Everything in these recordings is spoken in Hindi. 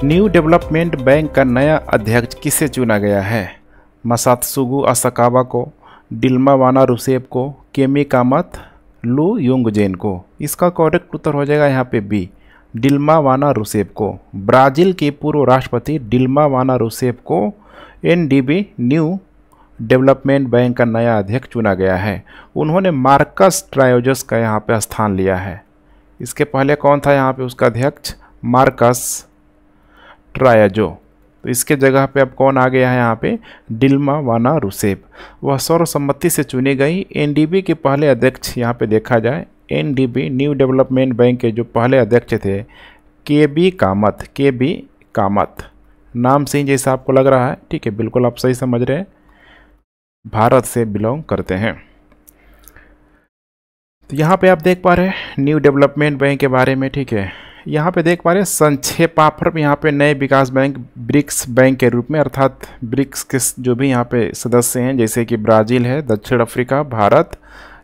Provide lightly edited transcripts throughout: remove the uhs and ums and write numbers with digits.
न्यू डेवलपमेंट बैंक का नया अध्यक्ष किसे चुना गया है? मसात्सुगु असाकावा को, डिल्मा वाना रूसेफ को, केमी कामत, लू योंगजेन को। इसका करेक्ट उत्तर हो जाएगा यहाँ पे बी, डिल्मा वाना रूसेफ को। ब्राज़ील के पूर्व राष्ट्रपति डिल्मा वाना रूसेफ को एनडीबी न्यू डेवलपमेंट बैंक का नया अध्यक्ष चुना गया है। उन्होंने मार्कस ट्रायोजस का यहाँ पे स्थान लिया है। इसके पहले कौन था यहाँ पे उसका अध्यक्ष? मार्कस ट्रायोजो। तो इसके जगह पे अब कौन आ गया है यहाँ पे? डिल्मा वाना रूसेफ। वह सर्वसम्मति से चुनी गई। एनडीबी के पहले अध्यक्ष यहाँ पे देखा जाए, एनडीबी न्यू डेवलपमेंट बैंक के जो पहले अध्यक्ष थे केबी कामत। नाम से ही जैसा आपको लग रहा है, ठीक है, बिल्कुल आप सही समझ रहे हैं, भारत से बिलोंग करते हैं। तो यहाँ पे आप देख पा रहे हैं न्यू डेवलपमेंट बैंक के बारे में, ठीक है। यहाँ पे देख पा रहे हैं संक्षेपाफर यहाँ पे नए विकास बैंक ब्रिक्स बैंक के रूप में, अर्थात ब्रिक्स के जो भी यहाँ पे सदस्य हैं जैसे कि ब्राज़ील है, दक्षिण अफ्रीका, भारत,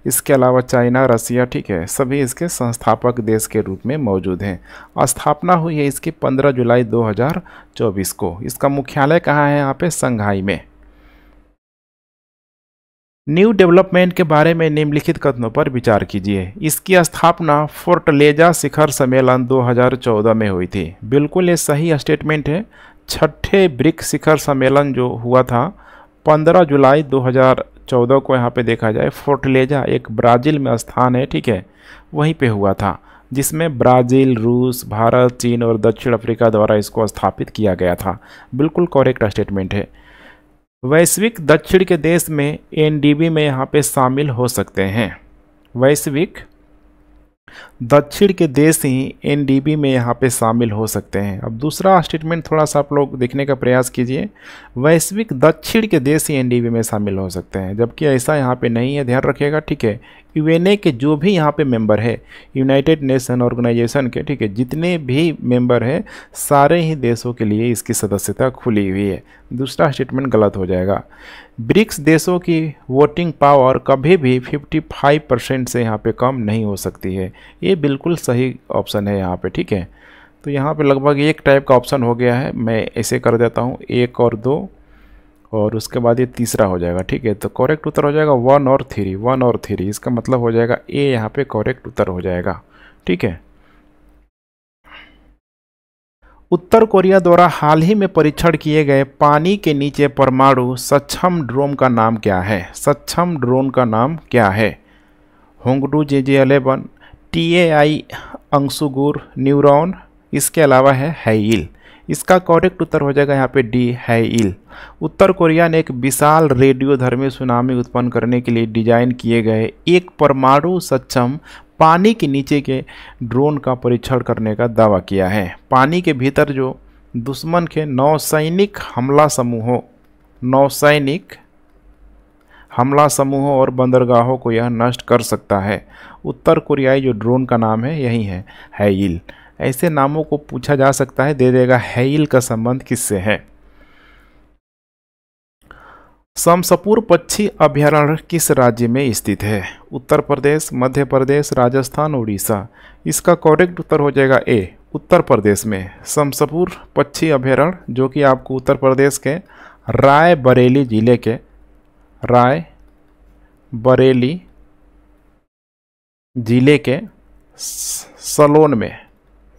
इसके अलावा चाइना, रसिया, ठीक है, सभी इसके संस्थापक देश के रूप में मौजूद हैं। स्थापना हुई है इसकी 15 जुलाई 2024 को। इसका मुख्यालय कहाँ है? यहाँ पे संघाई में। न्यू डेवलपमेंट के बारे में निम्नलिखित कथनों पर विचार कीजिए। इसकी स्थापना फोर्टलेजा शिखर सम्मेलन 2014 में हुई थी। बिल्कुल ये सही स्टेटमेंट है। छठे ब्रिक्स शिखर सम्मेलन जो हुआ था 15 जुलाई 2014 को यहाँ पे देखा जाए, फोर्टलेजा एक ब्राज़ील में स्थान है, ठीक है, वहीं पे हुआ था, जिसमें ब्राज़ील, रूस, भारत, चीन और दक्षिण अफ्रीका द्वारा इसको स्थापित किया गया था। बिल्कुल करेक्ट स्टेटमेंट है। वैश्विक दक्षिण के देश में एनडीबी में यहाँ पे शामिल हो सकते हैं। वैश्विक दक्षिण के देश ही एनडीबी में यहाँ पे शामिल हो सकते हैं। अब दूसरा स्टेटमेंट थोड़ा सा आप लोग देखने का प्रयास कीजिए। वैश्विक दक्षिण के देश ही एनडीबी में शामिल हो सकते हैं, जबकि ऐसा यहाँ पे नहीं है, ध्यान रखिएगा, ठीक है। यूएनए के जो भी यहाँ पे मेंबर है, यूनाइटेड नेशन ऑर्गेनाइजेशन के, ठीक है, जितने भी मेंबर हैं सारे ही देशों के लिए इसकी सदस्यता खुली हुई है। दूसरा स्टेटमेंट गलत हो जाएगा। ब्रिक्स देशों की वोटिंग पावर कभी भी 55% से यहाँ पे कम नहीं हो सकती है। ये बिल्कुल सही ऑप्शन है यहाँ पे, ठीक है। तो यहाँ पे लगभग एक टाइप का ऑप्शन हो गया है। मैं ऐसे कर देता हूँ 1 और 2 और उसके बाद ये तीसरा हो जाएगा, ठीक है। तो करेक्ट उत्तर हो जाएगा 1 और 3। इसका मतलब हो जाएगा ए यहाँ पे करेक्ट उत्तर हो जाएगा, ठीक है। उत्तर कोरिया द्वारा हाल ही में परीक्षण किए गए पानी के नीचे परमाणु सक्षम ड्रोन का नाम क्या है? सक्षम ड्रोन का नाम क्या है? होंगडू JJ-11, TAI अंशुगुर न्यूरॉन, इसके अलावा है हैइल। इसका करेक्ट उत्तर हो जाएगा यहाँ पे डी, हैइल। उत्तर कोरिया ने एक विशाल रेडियोधर्मी सुनामी उत्पन्न करने के लिए डिजाइन किए गए एक परमाणु सक्षम पानी के नीचे के ड्रोन का परीक्षण करने का दावा किया है। पानी के भीतर जो दुश्मन के नौसैनिक हमला समूहों और बंदरगाहों को यह नष्ट कर सकता है। उत्तर कोरियाई जो ड्रोन का नाम है यही है, हैइल। ऐसे नामों को पूछा जा सकता है, दे देगा हैइल का संबंध किससे है। शमसपुर पक्षी अभयारण्य किस राज्य में स्थित है? उत्तर प्रदेश, मध्य प्रदेश, राजस्थान, उड़ीसा। इसका करेक्ट उत्तर हो जाएगा ए, उत्तर प्रदेश में। शमसपुर पक्षी अभयारण्य जो कि आपको उत्तर प्रदेश के रायबरेली जिले के सलोन में,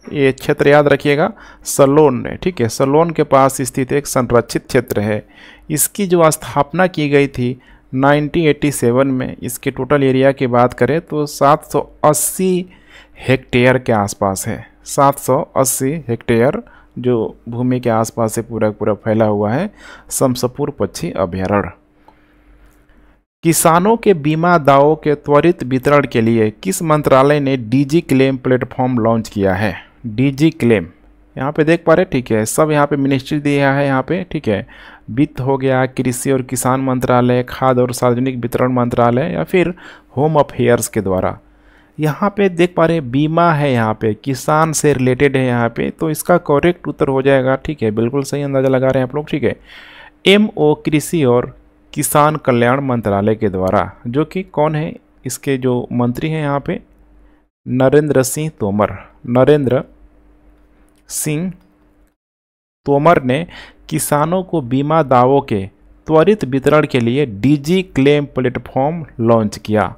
ये क्षेत्र याद रखिएगा, सलोन में, ठीक है, सलोन के पास स्थित एक संरक्षित क्षेत्र है। इसकी जो स्थापना की गई थी 1987 में, इसके टोटल एरिया की बात करें तो 780 हेक्टेयर के आसपास है। 780 हेक्टेयर जो भूमि के आसपास से पूरा पूरा फैला हुआ है शमसपुर पक्षी अभयारण्य। किसानों के बीमा दावों के त्वरित वितरण के लिए किस मंत्रालय ने डीजी क्लेम प्लेटफॉर्म लॉन्च किया है? डीजी क्लेम यहाँ पे देख पा रहे, ठीक है, सब यहाँ पे मिनिस्ट्री दिया है यहाँ पे, ठीक है। वित्त हो गया, कृषि और किसान मंत्रालय, खाद्य और सार्वजनिक वितरण मंत्रालय या फिर होम अफेयर्स के द्वारा। यहाँ पे देख पा रहे बीमा है, यहाँ पे किसान से रिलेटेड है यहाँ पे, तो इसका करेक्ट उत्तर हो जाएगा, ठीक है, बिल्कुल सही अंदाजा लगा रहे हैं आप लोग, ठीक है, MO कृषि और किसान कल्याण मंत्रालय के द्वारा, जो कि कौन है इसके जो मंत्री हैं यहाँ पे? नरेंद्र सिंह तोमर ने किसानों को बीमा दावों के त्वरित वितरण के लिए डीजी क्लेम प्लेटफॉर्म लॉन्च किया।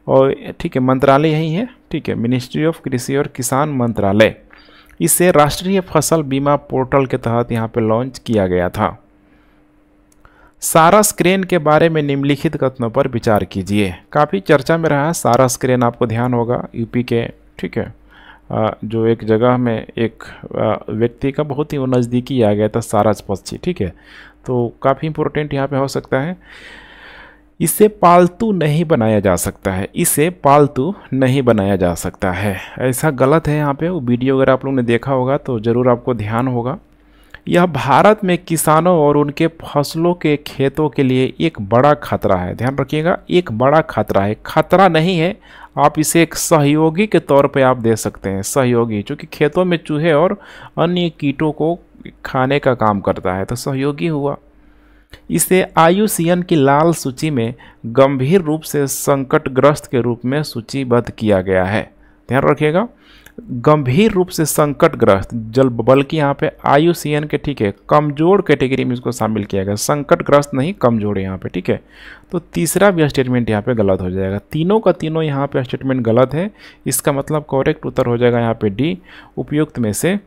और ठीक है, मंत्रालय यही है, ठीक है, मिनिस्ट्री ऑफ कृषि और किसान मंत्रालय। इसे राष्ट्रीय फसल बीमा पोर्टल के तहत यहाँ पे लॉन्च किया गया था। सारस क्रेन के बारे में निम्नलिखित कथनों पर विचार कीजिए। काफ़ी चर्चा में रहा है सारस क्रेन, आपको ध्यान होगा यूपी के, ठीक है, जो एक जगह में एक व्यक्ति का बहुत ही नज़दीकी आ गया था सारस पक्षी, ठीक है, तो काफ़ी इंपॉर्टेंट यहाँ पे हो सकता है। इसे पालतू नहीं बनाया जा सकता है, इसे पालतू नहीं बनाया जा सकता है, ऐसा गलत है यहाँ पे। वो वीडियो अगर आप लोगों ने देखा होगा तो ज़रूर आपको ध्यान होगा। यह भारत में किसानों और उनके फसलों के खेतों के लिए एक बड़ा खतरा है। ध्यान रखिएगा, एक बड़ा खतरा है, खतरा नहीं है। आप इसे एक सहयोगी के तौर पे आप दे सकते हैं, सहयोगी, क्योंकि खेतों में चूहे और अन्य कीटों को खाने का काम करता है, तो सहयोगी हुआ। इसे IUCN की लाल सूची में गंभीर रूप से संकटग्रस्त के रूप में सूचीबद्ध किया गया है। ध्यान रखिएगा, गंभीर रूप से संकटग्रस्त, जल बल्कि यहाँ पे IUCN के, ठीक है, कमजोर कैटेगरी में इसको शामिल किया गया। संकटग्रस्त नहीं, कमजोर है यहाँ पे, ठीक है। तो तीसरा भी स्टेटमेंट यहाँ पे गलत हो जाएगा। तीनों का तीनों यहाँ पे स्टेटमेंट गलत है। इसका मतलब करेक्ट उत्तर हो जाएगा यहाँ पे डी, उपयुक्त में से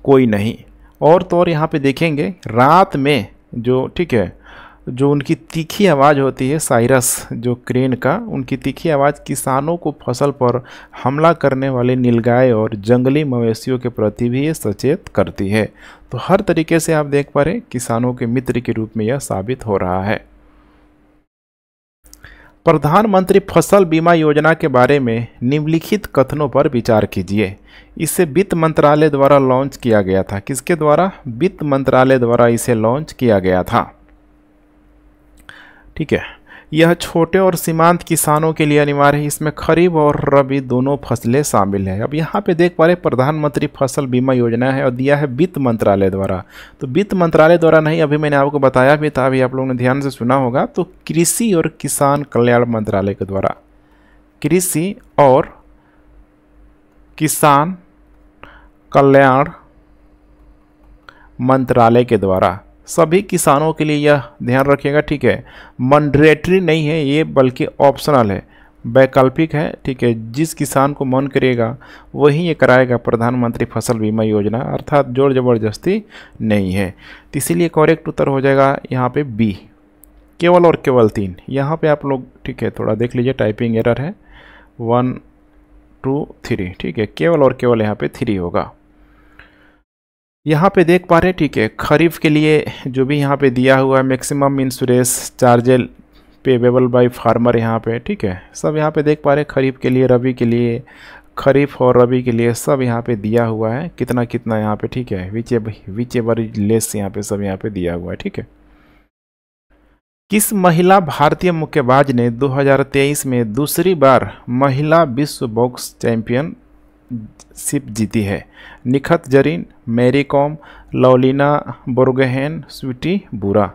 कोई नहीं। और तो और यहाँ पे देखेंगे रात में जो, ठीक है, जो उनकी तीखी आवाज़ होती है, साइरस जो क्रेन का, उनकी तीखी आवाज़ किसानों को फसल पर हमला करने वाले नीलगाय और जंगली मवेशियों के प्रति भी ये सचेत करती है। तो हर तरीके से आप देख पा रहे किसानों के मित्र के रूप में यह साबित हो रहा है। प्रधानमंत्री फसल बीमा योजना के बारे में निम्नलिखित कथनों पर विचार कीजिए। इसे वित्त मंत्रालय द्वारा लॉन्च किया गया था। किसके द्वारा? वित्त मंत्रालय द्वारा इसे लॉन्च किया गया था, ठीक है। यह छोटे और सीमांत किसानों के लिए अनिवार्य है। इसमें खरीफ और रबी दोनों फसलें शामिल है। अब यहाँ पे देख पा रहे प्रधानमंत्री फसल बीमा योजना है और दिया है वित्त मंत्रालय द्वारा। तो वित्त मंत्रालय द्वारा नहीं, अभी मैंने आपको बताया भी था, अभी आप लोगों ने ध्यान से सुना होगा, तो कृषि और किसान कल्याण मंत्रालय के द्वारा, कृषि और किसान कल्याण मंत्रालय के द्वारा सभी किसानों के लिए यह ध्यान रखिएगा, ठीक है। मैंडेटरी नहीं है ये, बल्कि ऑप्शनल है, वैकल्पिक है, ठीक है। जिस किसान को मन करेगा वही ये कराएगा प्रधानमंत्री फसल बीमा योजना, अर्थात जोर जबरदस्ती नहीं है। तो इसीलिए करेक्ट उत्तर हो जाएगा यहाँ पे बी, केवल और केवल 3। यहाँ पे आप लोग, ठीक है, थोड़ा देख लीजिए, टाइपिंग एरर है, 1 2 3, ठीक है, केवल और केवल यहाँ पे 3 होगा। यहाँ पे देख पा रहे हैं, ठीक है, खरीफ के लिए जो भी यहाँ पे दिया हुआ है, मैक्सिमम इंश्योरेंस चार्जेल पेबेबल बाय फार्मर, यहाँ पे, ठीक है, सब यहाँ पे देख पा रहे हैं। खरीफ के लिए, रबी के लिए, खरीफ और रबी के लिए सब यहाँ पे दिया हुआ है, कितना कितना यहाँ पे, ठीक है, विच एवर लेस यहाँ पे सब यहाँ पे दिया हुआ है, ठीक है। किस महिला भारतीय मुक्केबाज ने 2023 में दूसरी बार महिला विश्व बॉक्स चैंपियनशिप जीती है? निखत जरीन, मैरी कॉम, लवलीना बोर्गोहेन, स्वीटी बुरा।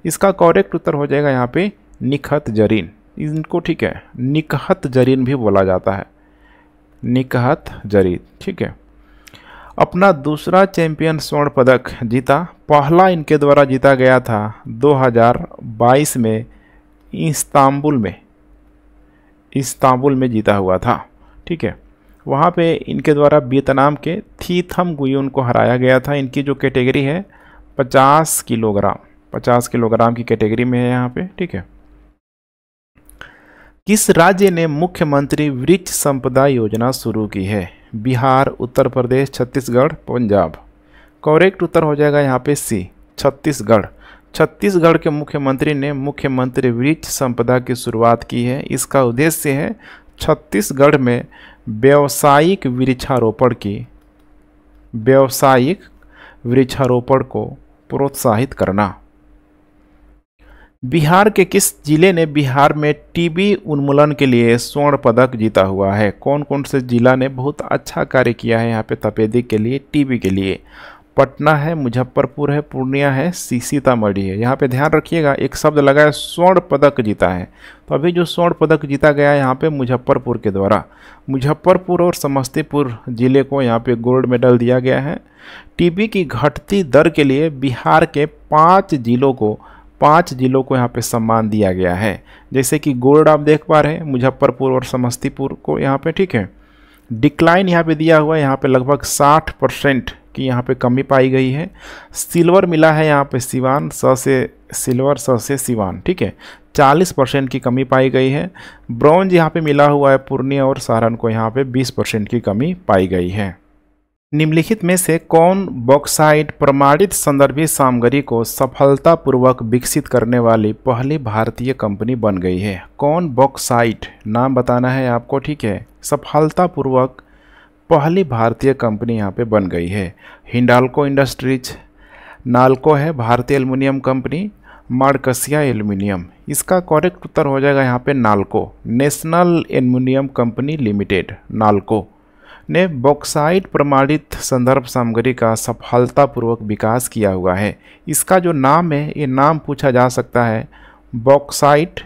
इसका करेक्ट उत्तर हो जाएगा यहाँ पे निखत जरीन। इनको, ठीक है, निकहत जरीन भी बोला जाता है, निकहत जरीन, ठीक है। अपना दूसरा चैंपियन स्वर्ण पदक जीता। पहला इनके द्वारा जीता गया था 2022 में इस्तांबुल में जीता हुआ था, ठीक है। वहाँ पे इनके द्वारा वियतनाम के थी थम गुयुन को हराया गया था। इनकी जो कैटेगरी है 50 किलोग्राम की कैटेगरी में है यहाँ पे, ठीक है। किस राज्य ने मुख्यमंत्री वृक्ष संपदा योजना शुरू की है? बिहार, उत्तर प्रदेश, छत्तीसगढ़, पंजाब। करेक्ट उत्तर हो जाएगा यहाँ पे सी, छत्तीसगढ़। छत्तीसगढ़ के मुख्यमंत्री ने मुख्यमंत्री वृक्ष संपदा की शुरुआत की है। इसका उद्देश्य है छत्तीसगढ़ में व्यावसायिक वृक्षारोपण को प्रोत्साहित करना। बिहार के किस जिले ने बिहार में टीबी उन्मूलन के लिए स्वर्ण पदक जीता हुआ है? कौन कौन से जिला ने बहुत अच्छा कार्य किया है यहाँ पे तपेदिक के लिए, टीबी के लिए? पटना है, मुजफ्फरपुर है, पूर्णिया है, सीतामढ़ी है। यहाँ पे ध्यान रखिएगा, एक शब्द लगा है स्वर्ण पदक जीता है। तो अभी जो स्वर्ण पदक जीता गया है यहाँ पे मुजफ्फरपुर के द्वारा, मुजफ्फरपुर और समस्तीपुर जिले को यहाँ पे गोल्ड मेडल दिया गया है। टीबी की घटती दर के लिए बिहार के 5 जिलों को यहाँ पे सम्मान दिया गया है। जैसे कि गोल्ड आप देख पा रहे हैं मुजफ्फरपुर और समस्तीपुर को यहाँ पे, ठीक है। डिक्लाइन यहाँ पे दिया हुआ है, यहाँ पे लगभग 60% की यहाँ पे कमी पाई गई है। सिल्वर मिला है यहाँ पे सिवान, स से सिल्वर, स से सिवान, ठीक है, 40% की कमी पाई गई है। ब्रॉन्ज यहाँ पे मिला हुआ है पूर्णिया और सारण को, यहाँ पे 20% की कमी पाई गई है। निम्नलिखित में से कौन बॉक्साइट प्रमाणित संदर्भित सामग्री को सफलतापूर्वक विकसित करने वाली पहली भारतीय कंपनी बन गई है? कौन बॉक्साइट, नाम बताना है आपको, ठीक है, सफलतापूर्वक पहली भारतीय कंपनी यहाँ पे बन गई है। हिंडाल्को इंडस्ट्रीज, नाल्को है भारतीय एल्युमिनियम कंपनी, मार्कसिया एल्युमिनियम। इसका करेक्ट उत्तर हो जाएगा यहाँ पे NALCO, national aluminium company limited, NALCO ने बॉक्साइट प्रमाणित संदर्भ सामग्री का सफलतापूर्वक विकास किया हुआ है। इसका जो नाम है, ये नाम पूछा जा सकता है बॉक्साइट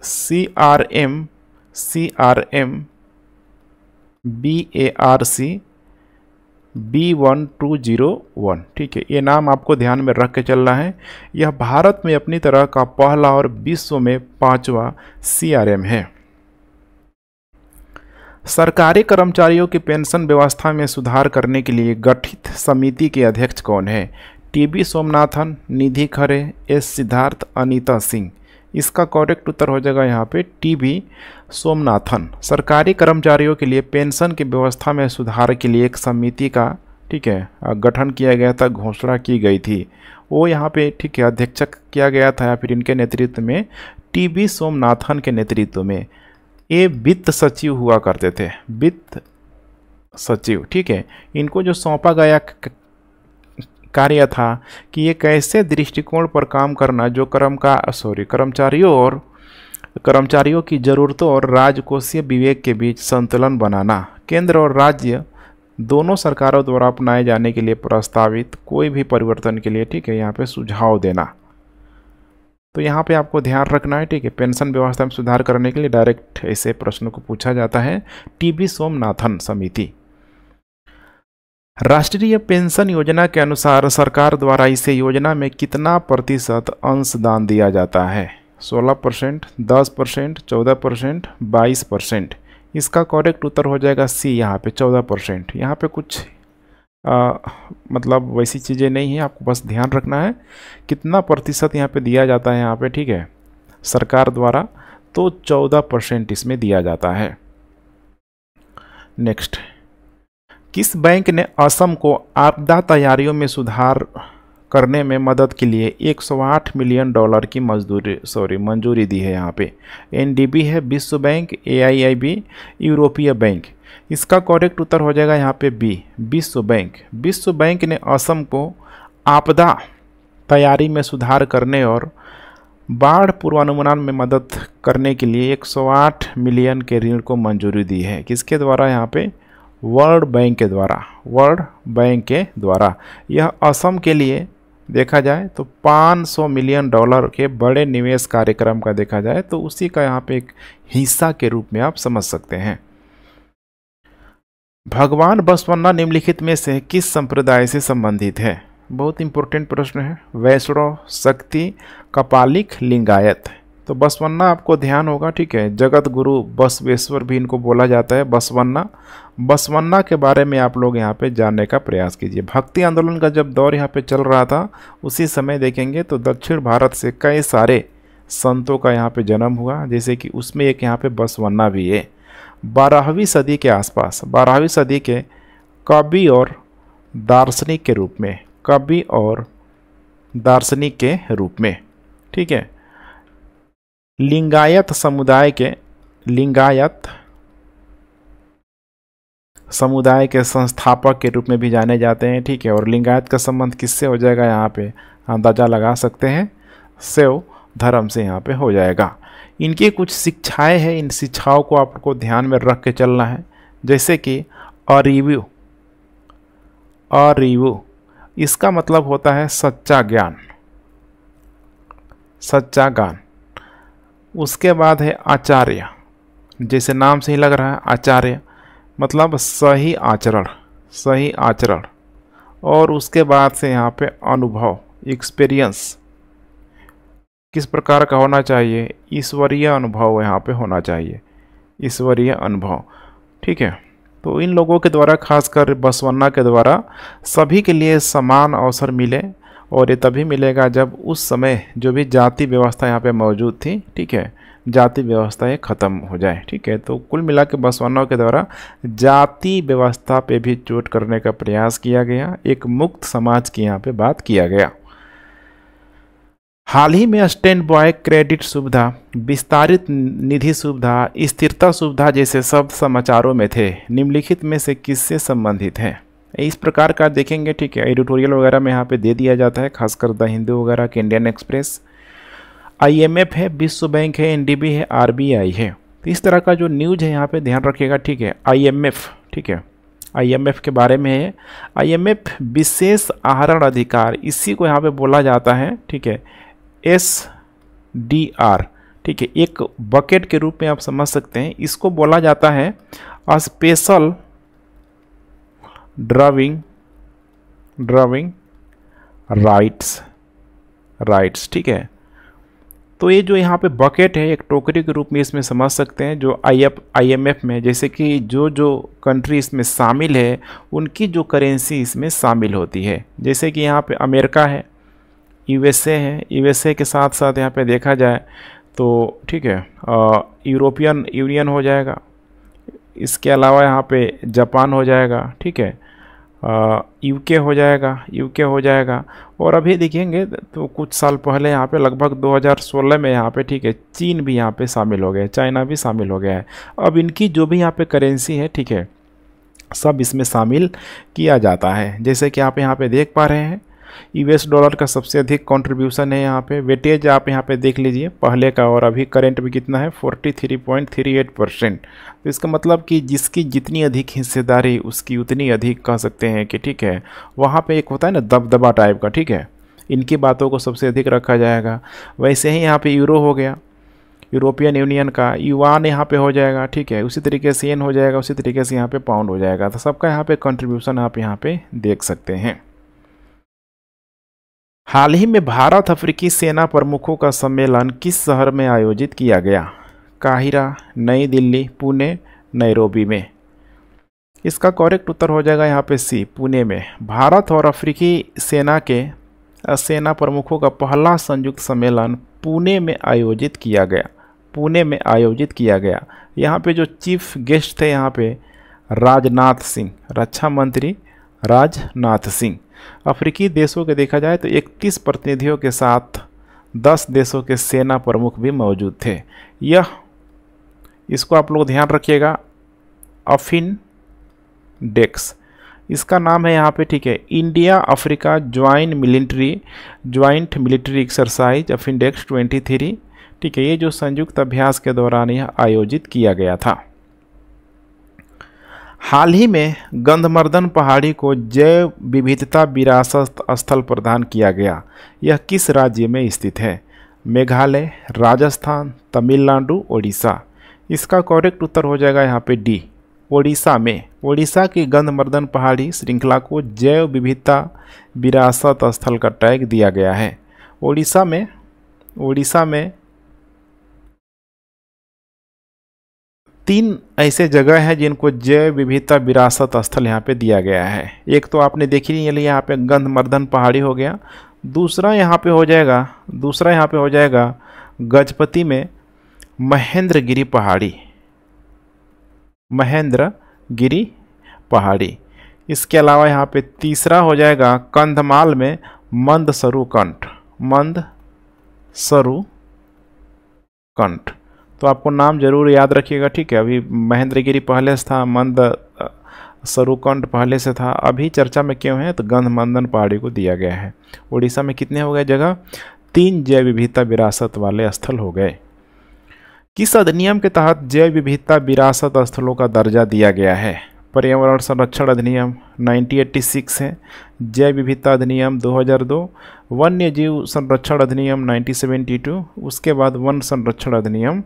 CRM BARC B1201, ठीक है। ये नाम आपको ध्यान में रख के चलना है। यह भारत में अपनी तरह का पहला और विश्व में 5वां CRM है। सरकारी कर्मचारियों की पेंशन व्यवस्था में सुधार करने के लिए गठित समिति के अध्यक्ष कौन है? TB सोमनाथन, निधि खरे, S सिद्धार्थ, अनीता सिंह। इसका करेक्ट उत्तर हो जाएगा यहाँ पे TB सोमनाथन। सरकारी कर्मचारियों के लिए पेंशन की व्यवस्था में सुधार के लिए एक समिति का, ठीक है, गठन किया गया था, घोषणा की गई थी, वो यहाँ पे, ठीक है, अध्यक्ष किया गया था या फिर इनके नेतृत्व में, TB सोमनाथन के नेतृत्व में। ये वित्त सचिव हुआ करते थे, वित्त सचिव, ठीक है। इनको जो सौंपा गया कार्य था कि ये कैसे दृष्टिकोण पर काम करना जो कर्मचारियों की ज़रूरतों और राजकोषीय विवेक के बीच संतुलन बनाना, केंद्र और राज्य दोनों सरकारों द्वारा अपनाए जाने के लिए प्रस्तावित कोई भी परिवर्तन के लिए, ठीक है, यहाँ पे सुझाव देना। तो यहाँ पे आपको ध्यान रखना है, ठीक है, पेंशन व्यवस्था में सुधार करने के लिए डायरेक्ट ऐसे प्रश्नों को पूछा जाता है। TB सोमनाथन समिति। राष्ट्रीय पेंशन योजना के अनुसार सरकार द्वारा इसे योजना में कितना प्रतिशत अंशदान दिया जाता है? 16%, 10%, 14%, 22%। इसका करेक्ट उत्तर हो जाएगा C, यहाँ पे 14%। यहाँ पे कुछ मतलब वैसी चीज़ें नहीं है, आपको बस ध्यान रखना है कितना प्रतिशत यहाँ पे दिया जाता है यहाँ पे, ठीक है, सरकार द्वारा, तो 14% इसमें दिया जाता है। नेक्स्ट, किस बैंक ने असम को आपदा तैयारियों में सुधार करने में मदद के लिए $108 मिलियन की मंजूरी दी है? यहाँ पे NDB है, विश्व बैंक, AIIB, यूरोपीय बैंक। इसका करेक्ट उत्तर हो जाएगा यहाँ पे B, विश्व बैंक। विश्व बैंक ने असम को आपदा तैयारी में सुधार करने और बाढ़ पूर्वानुमान में मदद करने के लिए 108 मिलियन के ऋण को मंजूरी दी है। किसके द्वारा? यहाँ पे वर्ल्ड बैंक के द्वारा, वर्ल्ड बैंक के द्वारा। यह असम के लिए देखा जाए तो $500 मिलियन के बड़े निवेश कार्यक्रम का देखा जाए तो उसी का यहाँ पे एक हिस्सा के रूप में आप समझ सकते हैं। भगवान बसवन्ना निम्नलिखित में से किस संप्रदाय से संबंधित है? बहुत इंपॉर्टेंट प्रश्न है। वैष्णव, शक्ति, कपालिक, लिंगायत। तो बसवन्ना आपको ध्यान होगा, ठीक है, जगत गुरु बसवेश्वर भी इनको बोला जाता है, बसवन्ना। बसवन्ना के बारे में आप लोग यहाँ पे जानने का प्रयास कीजिए। भक्ति आंदोलन का जब दौर यहाँ पे चल रहा था उसी समय देखेंगे तो दक्षिण भारत से कई सारे संतों का यहाँ पे जन्म हुआ, जैसे कि उसमें एक यहाँ पे बसवन्ना भी है। 12वीं सदी के आसपास, 12वीं सदी के कवि और दार्शनिक के रूप में, कवि और दार्शनिक के रूप में, ठीक है, लिंगायत समुदाय के संस्थापक के रूप में भी जाने जाते हैं, ठीक है। और लिंगायत का संबंध किससे हो जाएगा यहाँ पे अंदाजा लगा सकते हैं, शैव धर्म से यहाँ पे हो जाएगा। इनकी कुछ शिक्षाएं हैं, इन शिक्षाओं को आपको ध्यान में रख के चलना है, जैसे कि अ रिव्यू अरिवु, इसका मतलब होता है सच्चा ज्ञान, सच्चा ज्ञान। उसके बाद है आचार्य, जैसे नाम से ही लग रहा है आचार्य मतलब सही आचरण, सही आचरण। और उसके बाद से यहाँ पे अनुभव, एक्सपीरियंस किस प्रकार का होना चाहिए, ईश्वरीय अनुभव यहाँ पे होना चाहिए, ईश्वरीय अनुभव। ठीक है, तो इन लोगों के द्वारा, खासकर बसवन्ना के द्वारा सभी के लिए समान अवसर मिले, और ये तभी मिलेगा जब उस समय जो भी जाति व्यवस्था यहाँ पे मौजूद थी, ठीक है, जाति व्यवस्था ये ख़त्म हो जाए। ठीक है, तो कुल मिला के बसवन्ना के द्वारा जाति व्यवस्था पे भी चोट करने का प्रयास किया गया, एक मुक्त समाज की यहाँ पे बात किया गया। हाल ही में स्टैंड बाय क्रेडिट सुविधा, विस्तारित निधि सुविधा, स्थिरता सुविधा जैसे शब्द समाचारों में थे, निम्नलिखित में से किससे संबंधित है? इस प्रकार का देखेंगे। ठीक है, एडिटोरियल वगैरह में यहाँ पे दे दिया जाता है, खासकर द हिंदू वगैरह के, इंडियन एक्सप्रेस, IMF है, विश्व बैंक है, NDB है, RBI है। तो इस तरह का जो न्यूज है यहाँ पे ध्यान रखिएगा। ठीक है, IMF, ठीक है, IMF के बारे में है। IMF विशेष आहरण अधिकार, इसी को यहाँ पे बोला जाता है। ठीक है, SDR, ठीक है, एक बकेट के रूप में आप समझ सकते हैं। इसको बोला जाता है स्पेशल ड्राइविंग राइट्स। ठीक है, तो ये जो यहाँ पे बकेट है, एक टोकरी के रूप में इसमें समझ सकते हैं, जो IMF में, जैसे कि जो कंट्री इसमें शामिल है उनकी जो करेंसी इसमें शामिल होती है। जैसे कि यहाँ पे अमेरिका है, USA है, USA के साथ साथ यहाँ पे देखा जाए तो, ठीक है, यूरोपियन यूनियन हो जाएगा। इसके अलावा यहाँ पे जापान हो जाएगा। ठीक है, UK हो जाएगा। और अभी देखेंगे तो कुछ साल पहले यहाँ पे लगभग 2016 में यहाँ पे, ठीक है, चीन भी यहाँ पे शामिल हो गया है, चाइना भी शामिल हो गया है। अब इनकी जो भी यहाँ पे करेंसी है, ठीक है, सब इसमें शामिल किया जाता है। जैसे कि आप यहाँ पे देख पा रहे हैं, US डॉलर का सबसे अधिक कंट्रीब्यूशन है यहाँ पे। वेटेज आप यहाँ पे देख लीजिए पहले का और अभी करंट में कितना है, 43.38%। तो इसका मतलब कि जिसकी जितनी अधिक हिस्सेदारी उसकी उतनी अधिक कह सकते हैं कि, ठीक है, वहाँ पे एक होता है ना दबदबा टाइप का। ठीक है, इनकी बातों को सबसे अधिक रखा जाएगा। वैसे ही यहाँ पे यूरो हो गया, यूरोपियन यूनियन का, युआन यहाँ पे हो जाएगा। ठीक है, उसी तरीके से येन हो जाएगा, उसी तरीके से यहाँ पे पाउंड हो जाएगा। तो सबका यहाँ पे कंट्रीब्यूशन आप यहाँ पे देख सकते हैं। हाल ही में भारत अफ्रीकी सेना प्रमुखों का सम्मेलन किस शहर में आयोजित किया गया? काहिरा, नई दिल्ली, पुणे, नैरोबी में। इसका करेक्ट उत्तर हो जाएगा यहाँ पे C, पुणे में। भारत और अफ्रीकी सेना के सेना प्रमुखों का पहला संयुक्त सम्मेलन पुणे में आयोजित किया गया। यहाँ पे जो चीफ गेस्ट थे यहाँ पे राजनाथ सिंह, रक्षा मंत्री राजनाथ सिंह। अफ्रीकी देशों के देखा जाए तो 31 प्रतिनिधियों के साथ 10 देशों के सेना प्रमुख भी मौजूद थे। इसको आप लोग ध्यान रखिएगा, अफिनडेक्स इसका नाम है यहाँ पे। ठीक है, India Africa joint military exercise AFINDEX 23। ठीक है, ये जो संयुक्त अभ्यास के दौरान यह आयोजित किया गया था। हाल ही में गंधमर्दन पहाड़ी को जैव विविधता विरासत स्थल प्रदान किया गया। यह किस राज्य में स्थित है? मेघालय, राजस्थान, तमिलनाडु, ओडिशा। इसका करेक्ट उत्तर हो जाएगा यहाँ पे D, ओडिशा में। ओडिशा की गंधमर्दन पहाड़ी श्रृंखला को जैव विविधता विरासत स्थल का टैग दिया गया है। ओडिशा में 3 ऐसे जगह हैं जिनको जैव विविधता विरासत स्थल यहाँ पे दिया गया है। एक तो आपने देखी नहीं, यहाँ पे गंधमर्दन पहाड़ी हो गया। दूसरा यहाँ पे हो जाएगा गजपति में महेंद्रगिरी पहाड़ी। इसके अलावा यहाँ पे तीसरा हो जाएगा कंधमाल में मंदसरू कंठ। तो आपको नाम जरूर याद रखिएगा। ठीक है, अभी महेंद्रगिरी पहले से था, मंदसरूकंठ पहले से था। अभी चर्चा में क्यों है तो गंधमर्दन पहाड़ी को दिया गया है। उड़ीसा में कितने हो गए जगह? 3 जैव विविधता विरासत वाले स्थल हो गए। किस अधिनियम के तहत जैव विविधता विरासत स्थलों का दर्जा दिया गया है? पर्यावरण संरक्षण अधिनियम 1986 है। जैव विविधता अधिनियम 2002, वन्य जीव संरक्षण अधिनियम 1972, उसके बाद वन संरक्षण अधिनियम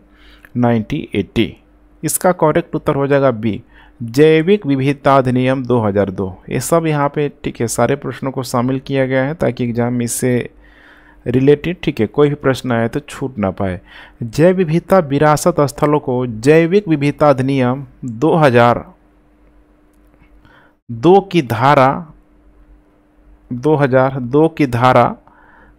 1980। इसका करेक्ट उत्तर हो जाएगा बी, जैविक विविधता अधिनियम 2002। ये सब यहाँ पे ठीक है सारे प्रश्नों को शामिल किया गया है ताकि एग्जाम में इससे रिलेटेड ठीक है कोई भी प्रश्न आए तो छूट ना पाए। जैव विविधता विरासत स्थलों को जैविक विविधता अधिनियम 2002 की धारा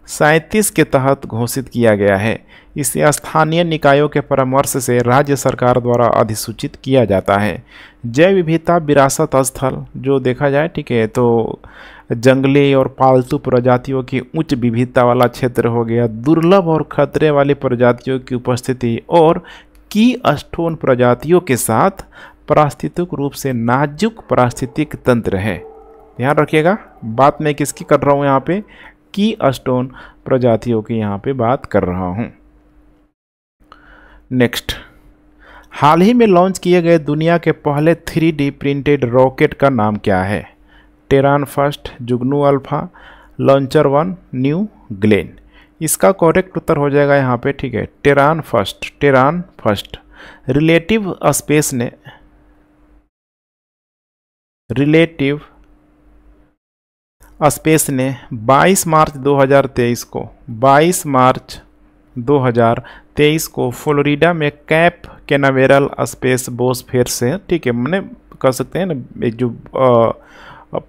37 के तहत घोषित किया गया है। इसे स्थानीय निकायों के परामर्श से राज्य सरकार द्वारा अधिसूचित किया जाता है। जैव विविधता विरासत स्थल जो देखा जाए ठीक है तो जंगली और पालतू प्रजातियों की उच्च विविधता वाला क्षेत्र हो गया, दुर्लभ और खतरे वाली प्रजातियों की उपस्थिति और की स्टोन प्रजातियों के साथ पारिस्थितिक रूप से नाजुक पारिस्थितिक तंत्र है। ध्यान रखिएगा बात मैं किसकी कर रहा हूँ यहाँ पे, की स्टोन प्रजातियों की यहाँ पे बात कर रहा हूँ। नेक्स्ट, हाल ही में लॉन्च किए गए दुनिया के पहले 3D प्रिंटेड रॉकेट का नाम क्या है? टेरान फर्स्ट, जुगनू अल्फा, लॉन्चर 1, न्यू ग्लेन। इसका करेक्ट उत्तर हो जाएगा यहाँ पे ठीक है टेरान फर्स्ट। रिलेटिव स्पेस ने 22 मार्च 2023 को फ्लोरिडा में कैप कैनावेरल स्पेस बोस्फेयर से ठीक है मैंने कह सकते हैं ना जो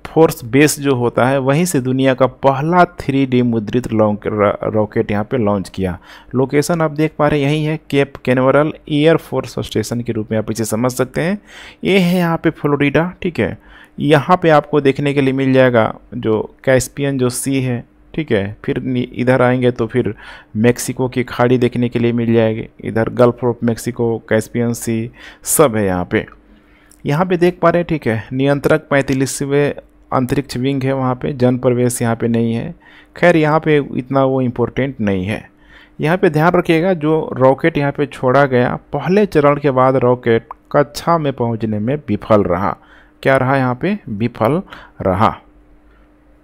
फोर्स बेस जो होता है वहीं से दुनिया का पहला 3D मुद्रित रॉकेट यहाँ पे लॉन्च किया। लोकेशन आप देख पा रहे हैं यही है, cap Canaveral air force station के रूप में आप इसे समझ सकते हैं। ये है यहाँ पे फ्लोरिडा ठीक है। यहाँ पे आपको देखने के लिए मिल जाएगा जो कैस्पियन जो सी है ठीक है। फिर इधर आएंगे तो फिर मेक्सिको की खाड़ी देखने के लिए मिल जाएगी, इधर गल्फ ऑफ मेक्सिको, कैस्पियन सी सब है यहाँ पे देख पा रहे हैं ठीक है। नियंत्रक 45वें अंतरिक्ष विंग है, वहाँ पे जन प्रवेश यहाँ पे नहीं है। खैर यहाँ पे इतना वो इम्पोर्टेंट नहीं है। यहाँ पे ध्यान रखिएगा जो रॉकेट यहाँ पे छोड़ा गया पहले चरण के बाद रॉकेट कक्षा में पहुँचने में विफल रहा। क्या रहा यहाँ पे? विफल रहा।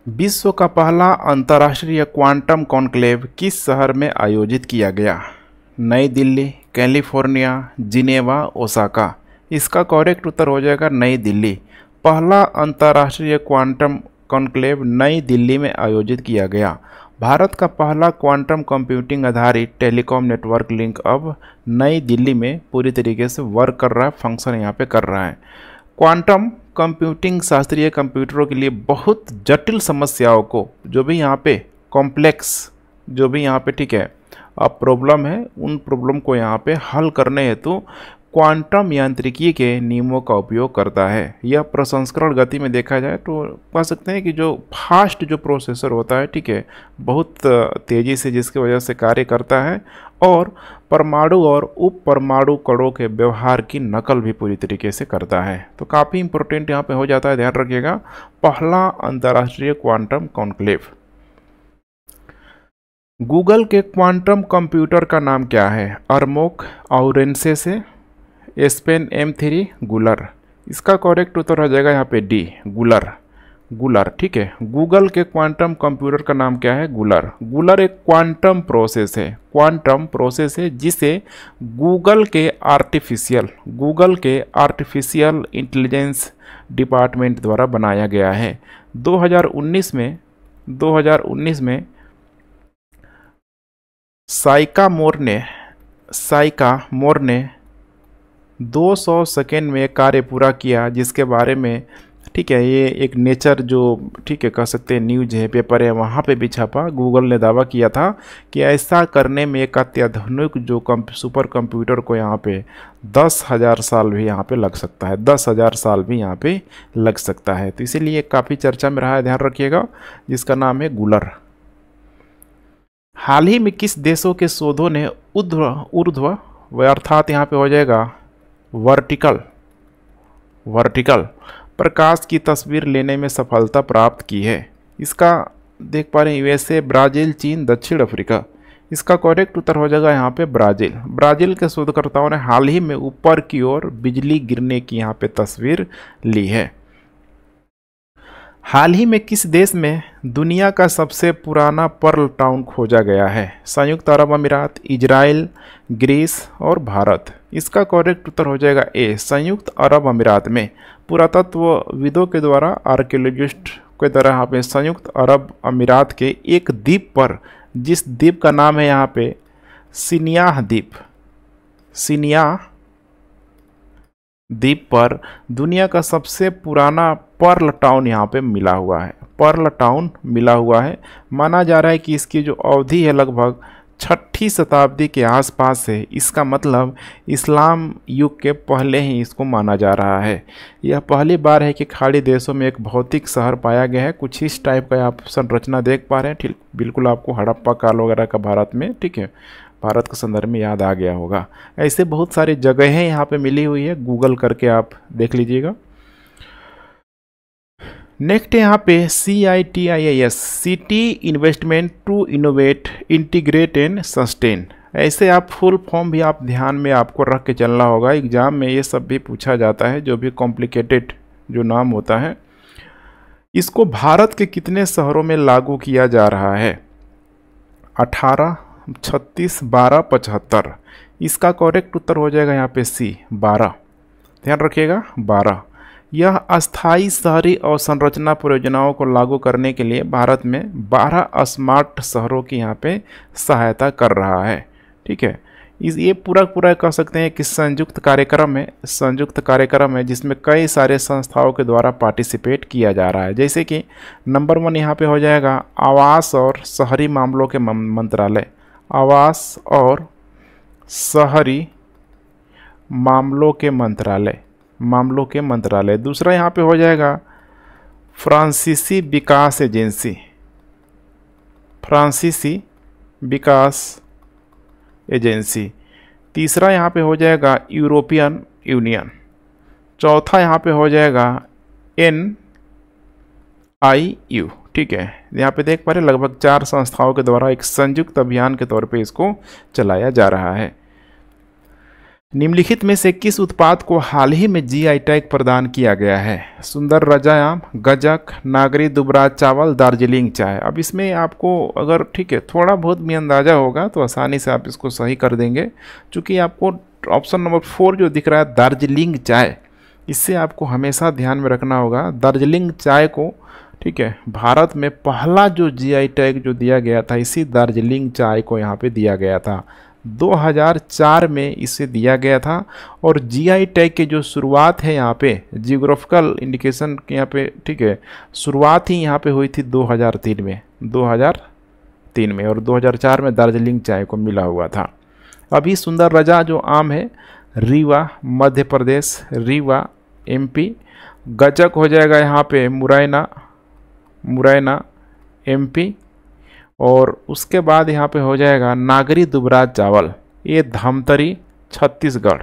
विश्व का पहला अंतर्राष्ट्रीय क्वांटम कॉन्क्लेव किस शहर में आयोजित किया गया? नई दिल्ली, कैलिफोर्निया, जिनेवा, ओसाका। इसका करेक्ट उत्तर हो जाएगा नई दिल्ली। पहला अंतर्राष्ट्रीय क्वांटम कॉन्क्लेव नई दिल्ली में आयोजित किया गया। भारत का पहला क्वांटम कंप्यूटिंग आधारित टेलीकॉम नेटवर्क लिंक अब नई दिल्ली में पूरी तरीके से वर्क कर रहा है, फंक्शन यहाँ पे कर रहा है। क्वांटम कंप्यूटिंग शास्त्रीय कंप्यूटरों के लिए बहुत जटिल समस्याओं को जो भी यहाँ पे कॉम्प्लेक्स जो भी यहाँ पे ठीक है अब प्रॉब्लम है उन प्रॉब्लम को यहाँ पे हल करने हेतु क्वांटम यांत्रिकी के नियमों का उपयोग करता है। यह प्रसंस्करण गति में देखा जाए तो कह सकते हैं कि जो फास्ट जो प्रोसेसर होता है ठीक है बहुत तेज़ी से जिसकी वजह से कार्य करता है और परमाणु और उप परमाणु कणों के व्यवहार की नकल भी पूरी तरीके से करता है। तो काफ़ी इंपॉर्टेंट यहाँ पे हो जाता है, ध्यान रखिएगा। पहला अंतर्राष्ट्रीय क्वांटम कॉन्क्लेव। गूगल के क्वांटम कंप्यूटर का नाम क्या है? अर्मोक, औरेंसे से, एस्पेन M3, गूलर। इसका करेक्ट उत्तर हो जाएगा यहाँ पे डी, गूलर ठीक है। गूगल के क्वांटम कंप्यूटर का नाम क्या है? गूलर। गूलर एक क्वांटम प्रोसेस है जिसे गूगल के आर्टिफिशियल इंटेलिजेंस डिपार्टमेंट द्वारा बनाया गया है। 2019 में साइका मोर ने 200 सेकेंड में कार्य पूरा किया, जिसके बारे में ठीक है ये एक नेचर जो ठीक है कह सकते हैं न्यूज है, पेपर है, वहाँ पे भी छपा। गूगल ने दावा किया था कि ऐसा करने में एक अत्याधुनिक जो सुपर कंप्यूटर को यहाँ पे 10,000 साल भी यहाँ पे लग सकता है, 10,000 साल भी यहाँ पे लग सकता है। तो इसीलिए काफ़ी चर्चा में रहा है, ध्यान रखिएगा, जिसका नाम है गूलर। हाल ही में किस देशों के शोधों ने ऊर्ध्व अर्थात यहाँ पे हो जाएगा वर्टिकल प्रकाश की तस्वीर लेने में सफलता प्राप्त की है? इसका देख पा रहे हैं USA, ब्राज़ील, चीन, दक्षिण अफ्रीका। इसका करेक्ट उत्तर हो जाएगा यहाँ पे ब्राज़ील। ब्राज़ील के शोधकर्ताओं ने हाल ही में ऊपर की ओर बिजली गिरने की यहाँ पे तस्वीर ली है। हाल ही में किस देश में दुनिया का सबसे पुराना पर्ल टाउन खोजा गया है? संयुक्त अरब अमीरात, इजराइल, ग्रीस और भारत। इसका करेक्ट उत्तर हो जाएगा ए, संयुक्त अरब अमीरात में। पुरातत्वविदों के द्वारा, आर्कियोलॉजिस्ट के द्वारा यहाँ पे संयुक्त अरब अमीरात के एक द्वीप पर, जिस द्वीप का नाम है यहाँ पे सिनियाह द्वीप, सिनियाह द्वीप पर दुनिया का सबसे पुराना पर्ल टाउन यहाँ पे मिला हुआ है। पर्ल टाउन मिला हुआ है। माना जा रहा है कि इसकी जो अवधि है लगभग 6ठी शताब्दी के आसपास है। इसका मतलब इस्लाम युग के पहले ही इसको माना जा रहा है। यह पहली बार है कि खाड़ी देशों में एक भौतिक शहर पाया गया है। कुछ इस टाइप का आप संरचना देख पा रहे हैं। ठीक, बिल्कुल आपको हड़प्पा काल वगैरह का भारत में, ठीक है, भारत के संदर्भ में याद आ गया होगा। ऐसे बहुत सारी जगहें यहाँ पे मिली हुई है, गूगल करके आप देख लीजिएगा। नेक्स्ट यहाँ पे CITIAS, city investment to innovate, integrate and sustain. ऐसे आप फुल फॉर्म भी आप ध्यान में आपको रख के चलना होगा। एग्जाम में ये सब भी पूछा जाता है, जो भी कॉम्प्लिकेटेड जो नाम होता है। इसको भारत के कितने शहरों में लागू किया जा रहा है? 18, 36, 12, 75। इसका करेक्ट उत्तर हो जाएगा यहाँ पे सी, 12। ध्यान रखिएगा, 12। यह अस्थायी शहरी अवसंरचना परियोजनाओं को लागू करने के लिए भारत में 12 स्मार्ट शहरों की यहाँ पे सहायता कर रहा है। ठीक है, ये पूरा कह सकते हैं कि संयुक्त कार्यक्रम है जिसमें कई सारे संस्थाओं के द्वारा पार्टिसिपेट किया जा रहा है। जैसे कि नंबर 1 यहाँ पे हो जाएगा आवास और शहरी मामलों के मंत्रालय, आवास और शहरी मामलों के मंत्रालय। दूसरा यहाँ पे हो जाएगा फ्रांसीसी विकास एजेंसी। तीसरा यहाँ पे हो जाएगा यूरोपियन यूनियन। चौथा यहाँ पे हो जाएगा NIU। ठीक है, यहाँ पे देख पा रहे लगभग 4 संस्थाओं के द्वारा एक संयुक्त अभियान के तौर पे इसको चलाया जा रहा है। निम्नलिखित में से किस उत्पाद को हाल ही में GI टैग प्रदान किया गया है? सुंदर रजा आम, गजक, नागरी दुबराज चावल, दार्जिलिंग चाय। अब इसमें आपको अगर, ठीक है, थोड़ा बहुत भी अंदाज़ा होगा तो आसानी से आप इसको सही कर देंगे, क्योंकि आपको ऑप्शन नंबर 4 जो दिख रहा है दार्जिलिंग चाय, इससे आपको हमेशा ध्यान में रखना होगा। दार्जिलिंग चाय को, ठीक है, भारत में पहला जो GI टैग जो दिया गया था, इसी दार्जिलिंग चाय को यहाँ पे दिया गया था। 2004 में इसे दिया गया था। और GI टैग की जो शुरुआत है यहाँ पे, जियोग्राफिकल इंडिकेशन के यहाँ पे, ठीक है, शुरुआत ही यहाँ पे हुई थी 2003 में, और 2004 में दार्जिलिंग चाय को मिला हुआ था। अभी सुंदर रजा जो आम है, रीवा मध्य प्रदेश, रीवा MP। गजक हो जाएगा यहाँ पे मुरैना MP। और उसके बाद यहाँ पे हो जाएगा नागरी दुबराज चावल, ये धमतरी छत्तीसगढ़।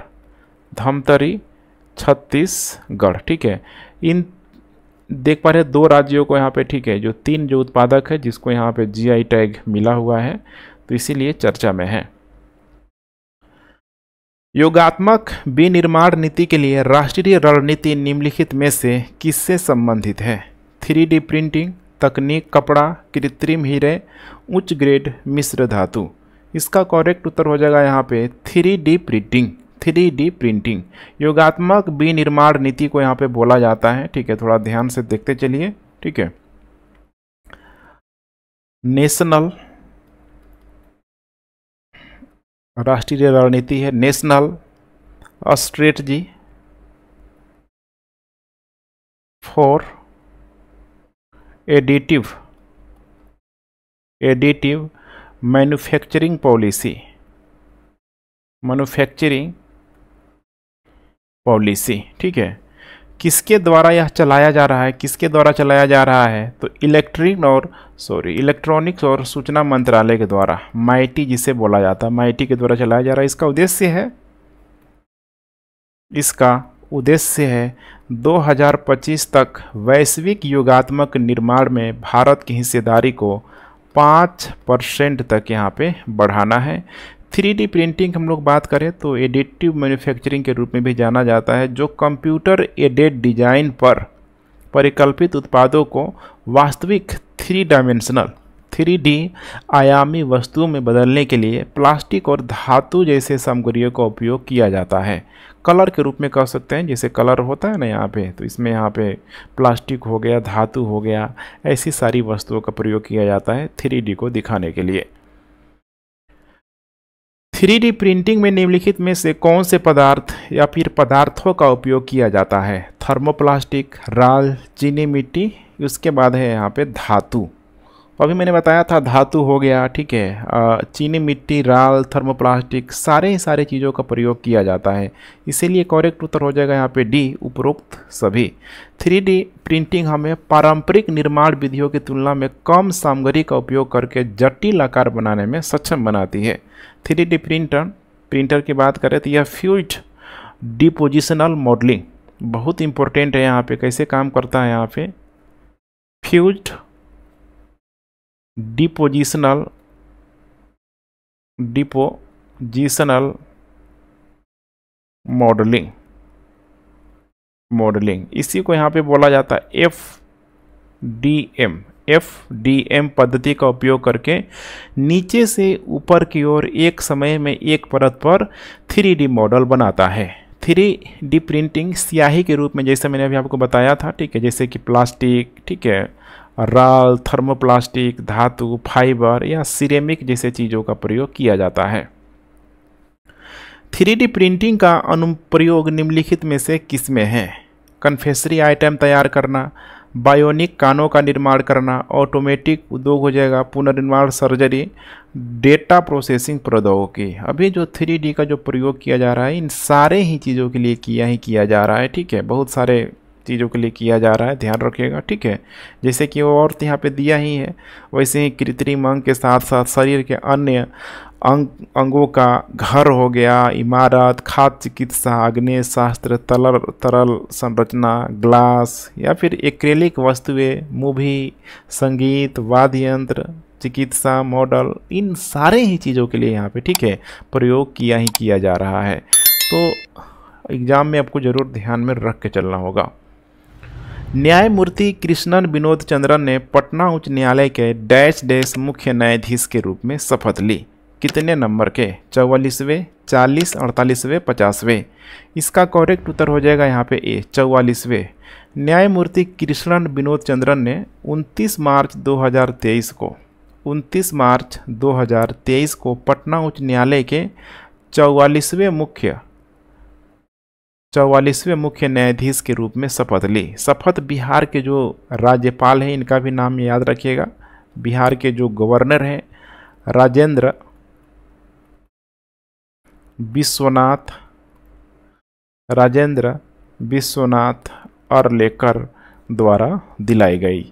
ठीक है, इन देख पा रहे 2 राज्यों को यहाँ पे, ठीक है, जो 3 जो उत्पादक है जिसको यहाँ पे GI टैग मिला हुआ है, तो इसीलिए चर्चा में है। योगात्मक विनिर्माण नीति के लिए राष्ट्रीय रणनीति निम्नलिखित में से किससे संबंधित है? 3D प्रिंटिंग, तकनीक, कपड़ा, कृत्रिम हीरे, उच्च ग्रेड मिश्र धातु। इसका करेक्ट उत्तर हो जाएगा यहाँ पे 3D प्रिंटिंग। योगात्मक विनिर्माण नीति को यहाँ पे बोला जाता है। ठीक है, थोड़ा ध्यान से देखते चलिए। ठीक है, नेशनल राष्ट्रीय रणनीति है, national strategy for additive manufacturing policy. ठीक है, किसके द्वारा यह चलाया जा रहा है? तो इलेक्ट्रॉनिक्स और सूचना मंत्रालय के द्वारा, MeitY जिसे बोला जाता है, MeitY के द्वारा चलाया जा रहा है। इसका उद्देश्य है 2025 तक वैश्विक योगात्मक निर्माण में भारत की हिस्सेदारी को 5% तक यहाँ पे बढ़ाना है। 3D प्रिंटिंग हम लोग बात करें तो एडिटिव मैन्युफैक्चरिंग के रूप में भी जाना जाता है, जो कंप्यूटर एडेड डिजाइन पर परिकल्पित उत्पादों को वास्तविक 3D आयामी वस्तुओं में बदलने के लिए प्लास्टिक और धातु जैसे सामग्रियों का उपयोग किया जाता है। कलर के रूप में कह सकते हैं, जैसे कलर होता है ना यहाँ पे, तो इसमें यहाँ पे प्लास्टिक हो गया, धातु हो गया, ऐसी सारी वस्तुओं का प्रयोग किया जाता है 3D को दिखाने के लिए। 3D प्रिंटिंग में निम्नलिखित में से कौन से पदार्थ या फिर पदार्थों का उपयोग किया जाता है? थर्मोप्लास्टिक, राल, चीनी मिट्टी, उसके बाद है यहाँ पे धातु। अभी मैंने बताया था धातु हो गया, ठीक है, चीनी मिट्टी, राल, थर्मोप्लास्टिक, सारे चीज़ों का प्रयोग किया जाता है। इसीलिए करेक्ट उत्तर हो जाएगा यहाँ पे डी, उपरोक्त सभी। 3D प्रिंटिंग हमें पारंपरिक निर्माण विधियों की तुलना में कम सामग्री का उपयोग करके जटिल आकार बनाने में सक्षम बनाती है। 3D प्रिंटर की बात करें तो यह फ्यूज्ड डिपोजिशनल मॉडलिंग बहुत इंपॉर्टेंट है। यहाँ पे कैसे काम करता है? यहाँ पे फ्यूज्ड डिपोजिशनल मॉडलिंग इसी को यहाँ पे बोला जाता है FDM पद्धति का उपयोग करके नीचे से ऊपर की ओर एक समय में एक परत पर 3D मॉडल बनाता है। 3D प्रिंटिंग स्याही के रूप में, जैसे मैंने अभी आपको बताया था, ठीक है, जैसे कि प्लास्टिक, ठीक है, राल, थर्मोप्लास्टिक, धातु, फाइबर या सिरेमिक जैसे चीज़ों का प्रयोग किया जाता है। 3D प्रिंटिंग का अनुप्रयोग निम्नलिखित में से किसमें है? कन्फेक्शनरी आइटम तैयार करना, बायोनिक कानों का निर्माण करना, ऑटोमेटिक उद्योग हो जाएगा, पुनर्निर्माण सर्जरी, डेटा प्रोसेसिंग प्रौद्योगिकी। अभी जो 3D का जो प्रयोग किया जा रहा है इन सारे ही चीज़ों के लिए किया जा रहा है, ठीक है, बहुत सारे चीज़ों के लिए किया जा रहा है, ध्यान रखिएगा, ठीक है। जैसे कि वो और यहाँ पे दिया ही है, वैसे ही कृत्रिम अंग के साथ साथ शरीर के अन्य अंगों का घर हो गया, इमारत, खाद्य चिकित्सा, आग्नेय शास्त्र, तरल संरचना, ग्लास या फिर एक्रेलिक वस्तुएं, मूवी, संगीत, वाद्य यंत्र, चिकित्सा, मॉडल, इन सारे ही चीज़ों के लिए यहाँ पे, ठीक है, प्रयोग किया जा रहा है। तो एग्जाम में आपको ज़रूर ध्यान में रख के चलना होगा। न्यायमूर्ति कृष्णन विनोद चंद्रन ने पटना उच्च न्यायालय के डैश मुख्य न्यायाधीश के रूप में शपथ ली। कितने नंबर के? 44वें, 40, 48वें, 50वें? इसका करेक्ट उत्तर हो जाएगा यहाँ पे ए, 44वें। न्यायमूर्ति कृष्णन विनोद चंद्रन ने 29 मार्च 2023 को पटना उच्च न्यायालय के 44वें मुख्य न्यायाधीश के रूप में शपथ ली। शपथ बिहार के जो राज्यपाल हैं इनका भी नाम याद रखिएगा। बिहार के जो गवर्नर हैं राजेंद्र विश्वनाथ अर्लेकर द्वारा दिलाई गई।